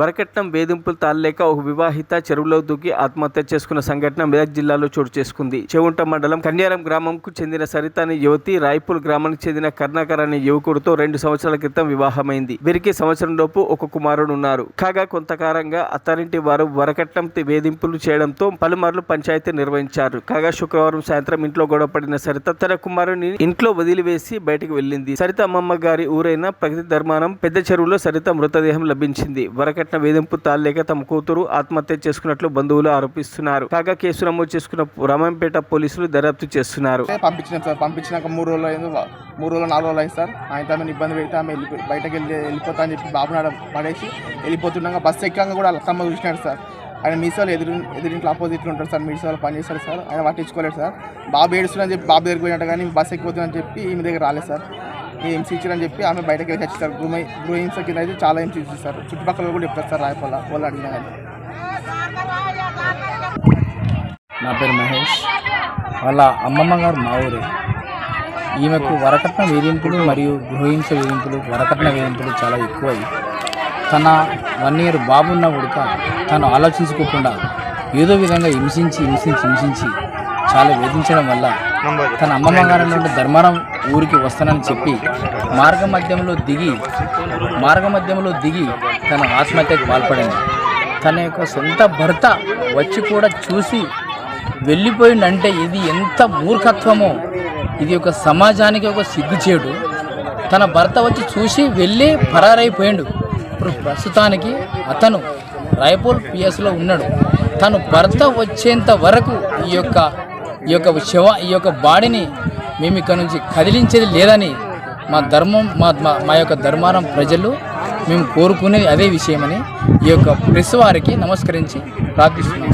వరకట్నం వేధింపులు తాళలేక ఒక వివాహిత చెరువులో దూకి ఆత్మహత్య చేసుకున్న సంఘటన మెదక్ జిల్లాలో చోటు చేసుకుంది. చెవుంట మండలం కన్యారం గ్రామంకు చెందిన సరిత అనే యువతి రాయపూల్ గ్రామానికి చెందిన కర్ణాకర్ అనే యువకుడితో 2 సంవత్సరాల క్రితం వివాహమైంది. వీరికి సంవత్సరంలోపు ఒక కుమారుడు ఉన్నారు. కాగా కొంతకాలంగా అత్తారింటి వారు వరకట్నం వేధింపులు చేయడంతో పలుమార్లు పంచాయతీ నిర్వహించారు. కాగా శుక్రవారం సాయంత్రం ఇంట్లో గొడవపడిన సరిత తన కుమారుని ఇంట్లో వదిలివేసి బయటకు వెళ్ళింది. సరిత అమ్మమ్మ గారి ఊరైన ప్రగతి ధర్మానం పెద్ద చెరువులో సరిత మృతదేహం లభించింది. వరకట్న వేధింపు తాళలేక తమ కూతురు ఆత్మహత్య చేసుకున్నట్లు బంధువులు ఆరోపిస్తున్నారు. కాగా కేసు నమోదు చేసుకున్న రామంపేట పోలీసులు దర్యాప్తు చేస్తున్నారు. పంపించినాక 3 రోజులు అయింది, 3 రోజులు 4 రోజులు అయింది సార్. ఆయన ఆమె ఇబ్బంది పెడితే ఆమె బయటకు వెళ్ళిపోతా అని చెప్పి బాబునాడ పడేసి వెళ్ళిపోతున్నాక బస్సు ఎక్కాక కూడా అత్తమ్మ చూసినాడు సార్. ఆయన మీసాలు ఎదురింట్లో ఆపోజిట్లో ఉంటారు సార్, మీసాలు పనిచేస్తారు సార్. ఆయన పట్టించుకోలేదు సార్. బాబు ఏడుస్తుందని చెప్పి బాబు దగ్గరికి పోయినట్టు కానీ బస్సు ఎక్కిపోతుందని చెప్పి ఈమె దగ్గర రాలేదు సార్. హింస ఇచ్చారని చెప్పి ఆమె బయటకు వెళ్ళి వచ్చేస్తారు. గృహహింస కింద అయితే చాలా హింస ఇచ్చేస్తారు. చుట్టుపక్కల కూడా చెప్తారు సార్ రాయపల్ల వాళ్ళు అడిగినా కానీ. నా పేరు మహేష్. వాళ్ళ అమ్మమ్మ గారు మా ఊరే. ఈమెకు వరకట్న వేధింపులు మరియు గృహహింస వేధింపులు, వరకట్న వేధింపులు చాలా ఎక్కువයි. తన 1 year బాబు ఉన్న ఉడక తను ఆలోచించుకోకుండా ఏదో విధంగా హింసించి చాలా వేధించడం వల్ల తన అమ్మమ్మ గారి నుండి ధర్మారం ఊరికి వస్తానని చెప్పి మార్గ మధ్యంలో దిగి తన ఆత్మహత్యకు పాల్పడింది. తన యొక్క సొంత భర్త వచ్చి కూడా చూసి వెళ్ళిపోయిందంటే ఇది ఎంత మూర్ఖత్వమో, ఇది ఒక సమాజానికి ఒక సిగ్గుచేటు. తన భర్త వచ్చి చూసి వెళ్ళి పరారైపోయాడు. ఇప్పుడు ప్రస్తుతానికి అతను రాయపూల్ పిఎస్లో ఉన్నాడు. తను భర్త వచ్చేంత వరకు ఈ యొక్క బాడీని మేము ఇక్కడ నుంచి కదిలించేది లేదని మా యొక్క ధర్మారం ప్రజలు మేము కోరుకునేది అదే విషయమని ఈ యొక్క ప్రెస్ వారికి నమస్కరించి ప్రార్థిస్తున్నాం.